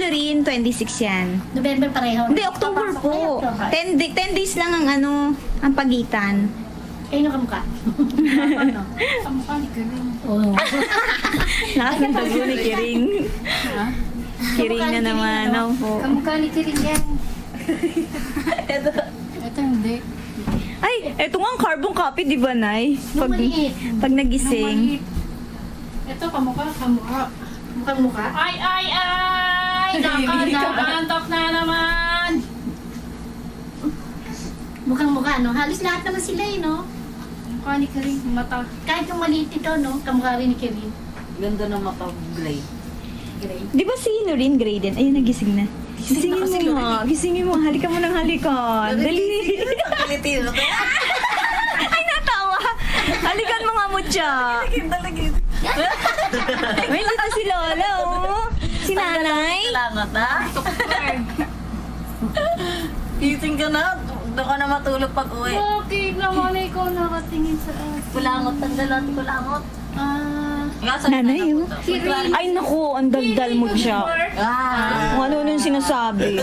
Noreen, 26 yan. November pareho. Hindi, October Papasok kayo, po. October. 10 days lang ang ang pagitan. Kayo kamukha. Ano? Kamukha ni Galing. Oo. Lakas ng tago ni Kiring. Ha? Kiring na naman. Opo. Kamukha ni Kiring yan. Ito hindi. Ay, eto nga ang carbon copy, di ba, Nay? Nung maliit. Pag nagising. Ito kamukha. Mukhang mukha. Ay! Nakaantok na naman! Mukhang mukha, no? Halos lahat naman sila, eh, no? Kamukha ni Kiring, mata. Kahit yung maliit ito, no? Kamukha rin ni Kevin. Ganda ng mata, gray. Gray. Di ba si Noreen gray din? Ayun, nagising na. Gising na kasi, Gisingin mo nga. Gisingin mo. Halika mo ng halikan. Dali. Pilipino. Ay, natawa. Halikan mo nga mo siya. May dito si Lola, oh. Si Nanay. Salamat, ha? Gising ka na. Doon ka na matulog pag uwi. Bakit naman ikaw nakatingin sa akin? Kulangot, tanggal natin kulangot. Nanay, oh. Ay, naku. Ang daldal mo siya. Ah! Kung ano nung sinasabi.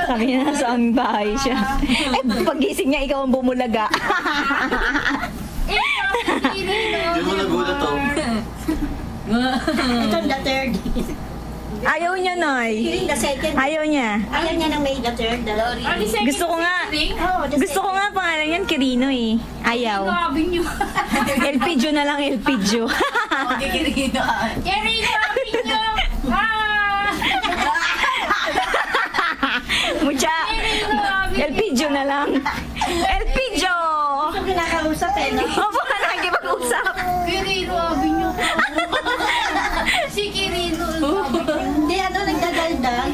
Sabi niya nasa ang bahay siya. Eh, pagising niya, ikaw ang bumulaga. Hindi mo nagulat to. Ito the third. Ayaw niya, Nay. Kiring the second. Ayaw niya. Ayaw niya ng May the third. Gusto ko nga. Oh, the Gusto ko second. nga pangalan yan, Kirino eh. Ayaw. Grabe niyo. Elpidio na lang, Elpidio. Kikirino ka. Kiring, grabe niyo! Mucha. Elpidio na lang. Elpidio! Ito kinakausap, eh, no? Opo, nakikipag-usap. Kiring, grabe niyo. Si Kirino, Hindi, ano, nagdadaldal.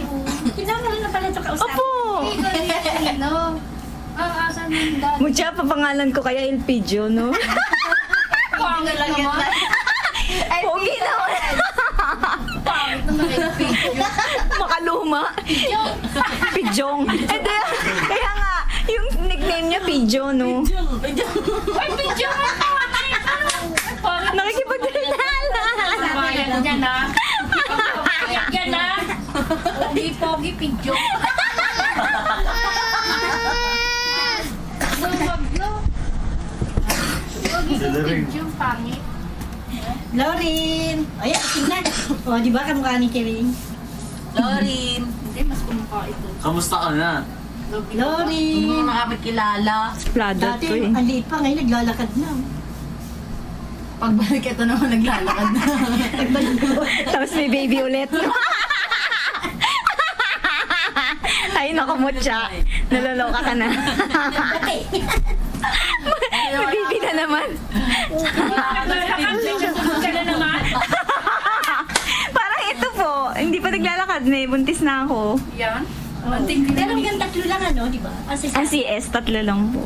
Kinakaroon na pala ito kausap. Opo. Kirino. Asan yung dad? Mucha, papangalan ko kaya Elpidio, no? Pangit naman. Pogi naman. Pangit naman yung picture. Makaluma. Pidjong. Kaya nga, yung nickname niya Pidjo, no? Ay, picture mo pa! Pangit Nakikipagdalala. Bayad niya na. Bayad niya na. Pogi-pogi picture. Wag no. Pogi picture, pangit. Lauren! Ayan, tingnan. O, di ba kamukha ni Kiring? Lorin. Hindi, mas kumukha ito. Kamusta ka na? Hindi Lauren! mo makapagkilala. Plada Dati, to eh. ang liit pa, ngayon naglalakad na. Pagbalik ito naman naglalakad na. Tapos may baby ulit. Ay, naku, Mucha. Naloloka ka na. May baby na naman. Ka na naman. Parang ito po. Hindi pa naglalakad na eh. Buntis na ako. Yan. Pero hanggang tatlo lang, ano, di ba? Kasi Ang CS, 3 lang po.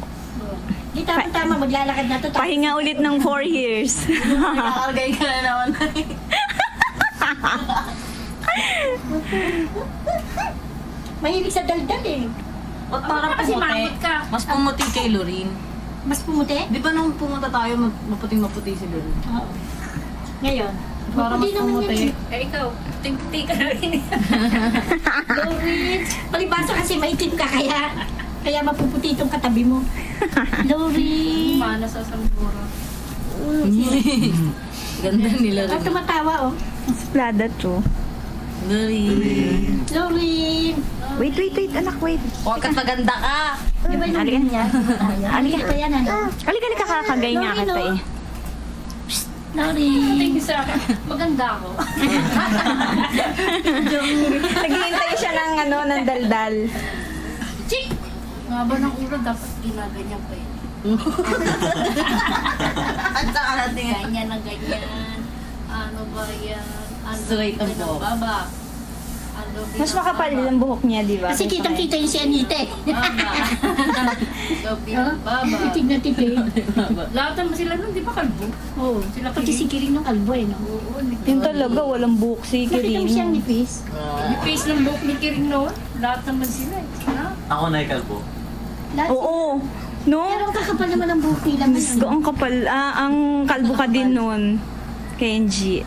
di tama, maglalakad na to. Pahinga ulit ng 4 years. Nakakargay ka na naman. Mahilig sa daldal eh. Ba't parang Kasi pumuti? mangot ka. Mas pumuti kay Lorin. Mas pumuti? Di ba nung pumunta tayo, maputing-maputi si Lorin? Oo. Ngayon, Parang mas maputi naman pumuti. yan Eh, ikaw. Tingti ka na rin. Lauren! Palibasa kasi maitim ka kaya mapuputi itong katabi mo. Lauren! Mana sa Sambura. Ganda ni Ah, Lorin. tumatawa oh. Plada to. Lorin. Lauren! Wait, anak, wait. Huwag ka maganda ka. Di ba yung Halika. niya? Halika ka yan, ano? Halika, kakagay nga kita eh. Lauren! Tingin sa akin. Maganda ako. Naghihintay siya ng daldal. Chik! Nga ba ng ulo dapat ginaganyan pa yun? At saka natin yan. Ganyan na ganyan. Ano ba yan? Ano Straight ang buhok. Baba. Ano Mas makapal ang buhok niya, di ba? Kasi kitang-kita yung si Anita eh. Baba. Baba. Titig na titig. Lahat naman sila nun, di ba kalbo? Oo. Sila Pati si Kiring ng kalbo eh, no? Oo, Yung talaga, walang buhok si Nakita mo siyang Kirin. nipis? Yung face ng buhok ni Kiring noon, lahat naman sila eh. Ha? Ako na ikalbo. Lahat. Oo. No? Pero ang kakapal naman ang buhok nila. Diyos ko, ang kapal. Ang kalbo ka din nun. Kenji.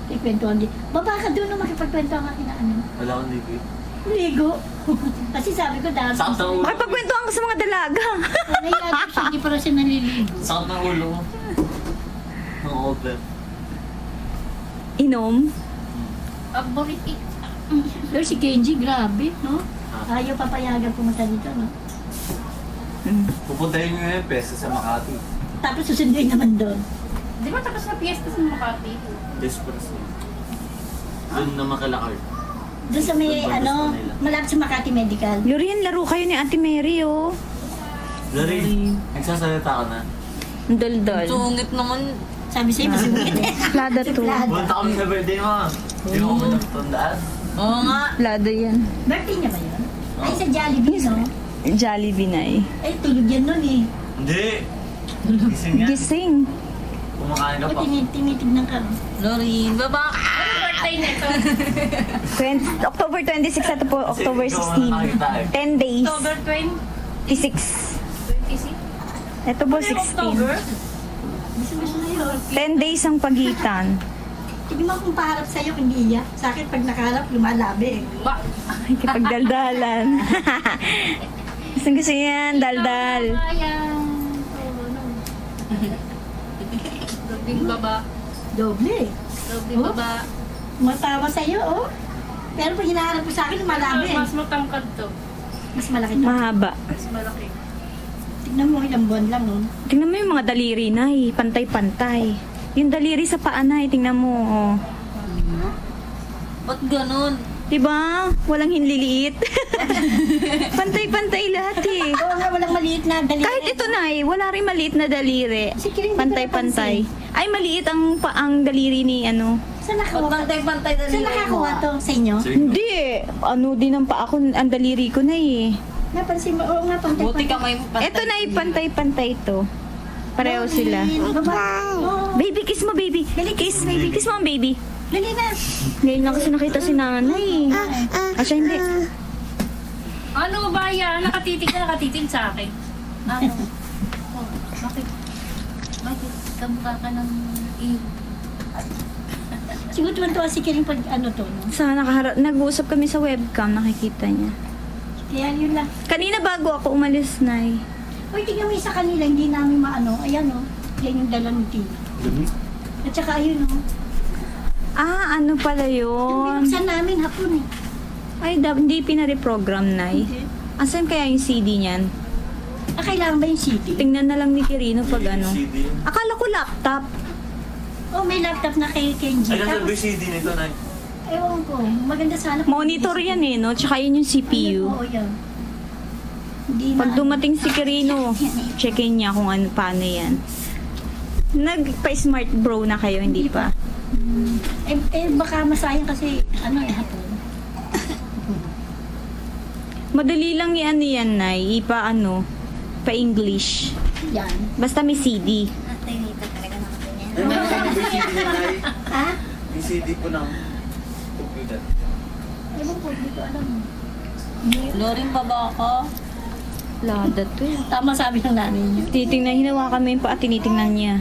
Ikwentuhan din. Baba ka doon nung makipagkwentuhan ka kina ano. Wala akong liquid. Ligo. Kasi sabi ko dati. Sakit ng ulo. Makipagkwentuhan ka sa mga dalaga. Naiyak siya, hindi pa rin siya naliligo. Sakit ng ulo ko. Ang over. Inom. Paborito. Pero si Kenji, grabe, no? Ayaw papayagan pumunta dito, no? Pupuntahin nyo yung pesa sa Makati. Tapos susunduin naman doon. Di ba tapos na fiesta sa Makati? Despresso. Doon na makalakar. Doon sa may, Doon pa ano, gusto nila. malapit sa Makati Medical. Lorian, laro kayo ni Ate Mary, oh. Lari, nagsasalita ka na. Ang daldal. Sungit naman. Sabi sa'yo, masungit. Plada to. Plada. Punta kami sa birthday mo. Hindi mo kami nagtandaan. Oo nga. Plada yan. Birthday niya ba yun? Ay, sa Jollibee, no? Jollibee na eh. Ay, tulog yan nun eh. Hindi. Gising yan. Gising. Kumakain ka O, pa. tinitignan ka. Lorin, baba. Ano birthday nito? October 26 at po October Kasi ikaw ang nakita 16. eh. 10 days. October 26. 26? Ito po Ano yung 16. October? Gusto na yun. 10 days ang pagitan. Tignan mo kung paharap sa'yo, hindi iya. Sa akin, pag nakaharap, lumalabi eh. Ba? Kipagdaldalan. Gusto yan, daldal. Sayang. Dobling baba. Doble. Dobling Oh. baba. Matawa sa'yo, oh. Pero pag hinaharap mo sa akin, lumalabi eh. Mas matangkad to. Mas malaki to. Mahaba. Mas malaki. Tignan mo, ilang buwan lang, oh. Tingnan mo yung mga daliri na pantay-pantay. Yung daliri sa paa na tingnan mo. Oh. Ba't ganun? Diba? Walang hinliliit. Pantay-pantay lahat eh. Oo nga, walang maliit na daliri. Kahit ito na wala rin maliit na daliri. Si Kiring, hindi ko Pantay-pantay. Ay, maliit ang paang daliri ni ano. Saan Ba't nakakuha? pantay-pantay na Saan nakakuha to? Sa inyo? Sige. Hindi ano din ang paa ko, ang daliri ko na eh. Napansin mo, oo nga, pantay. Buti kamay mo pantay. Ito na pantay-pantay to. Pareho sila. Baba. Baby, kiss mo baby. Kiss, baby. Kiss mo ang baby. Dali na. Ngayon lang kasi nakita si nanay. Siya hindi. Ano ba yan? Nakatitig sa akin. Ano? Oh, bakit? Bakit? Kamukha ka ng iyo. Siguro tuwan-tuwa si Kiring pag ano to, no? Sana nag-uusap kami sa webcam, nakikita niya. Kaya yun lang. Kanina bago ako umalis na Uy, tingnan mo yung sa kanila, hindi namin maano. Ayan, oh. Yan yung dala ng tea. At saka ayun, oh. Ah, ano pala yun? Binuksan namin hapon, eh. Ay, hindi pinareprogram na Hindi. Asan kaya yung CD niyan? Ah, kailangan ba yung CD? Tingnan na lang ni Kirino pag ano. CD. Akala ko laptop. Oh, may laptop na kay Kenji. Ay, nasa Tapos, CD nito na. ewan ko. Maganda sana. Monitor yan eh, no? Tsaka yun yung CPU. Oo, yan. Hindi Pag na. dumating si Kirino, checkin niya kung ano, paano yan. Nagpa-smart bro na kayo, hindi pa? Baka masayang kasi, ano eh, hapon. Madali lang yan yan, Nay. Pa-English. Yan. Basta may CD. Ay, meron kami yung CD na nai. Ha? Yung CD po ng computer. Ewan ko, hindi ko alam. Lorin, baba ako. Lada to eh. Tama sabi ng nanay niyo. Titingnan, hinawa kami yung paa, tinitingnan niya.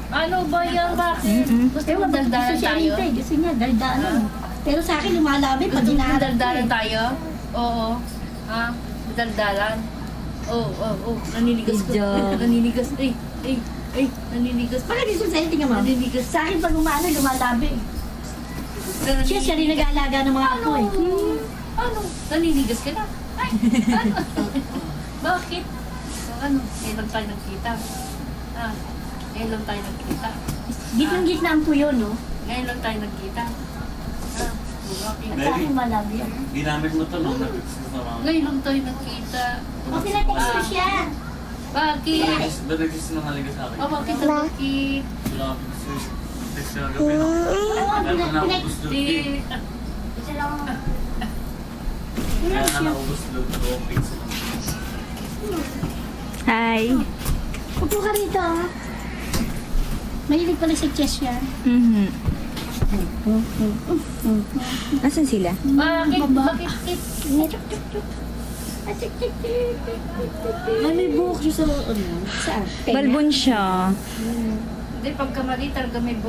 Ano ba yan? Bakit? Gusto mo Ewan, gusto daldalan siya tayo? rito eh. Gusto niya, daldalan. Pero sa akin, lumalabi pag Gusto mo hinaharap ko daldalan eh. tayo? Oo. Ha? Daldalan? Oo. Naninigas ko. Naninigas. Naninigas. Bakit gusto sa'yo, tingnan mo? Naninigas. Sa akin, pag umaano, lumalabi. Siya rin nag-aalaga ng mga apo eh. Ano? Naninigas ka na? Ay, ano? Bakit? Ano? Ngayon lang tayo nagkita. Ngayon lang tayo nagkita. Gitnang-gitna ang puyo, no? Ngayon lang tayo nagkita. Bakit? At sa akin, malabi yan. Ginamit mo to nung nag-exist na mga. Ngayon lang tayo nagkita. O, pinatext ko siya. Bakit? Nag-exist na haliga sa akin. Bakit? Bakit? Wala ako text na gabi no. Meron na ako gusto Di... Kaya na naubos doon. Dalawang pizza. Hi. Upo ka rito, ah. Mahilig pala sa chess yan. Mhm. Nasaan sila? Bakit? Bakit? May buhok siya sa, ano? Saan? Balbon siya. Hindi Hindi, pagka mali talaga may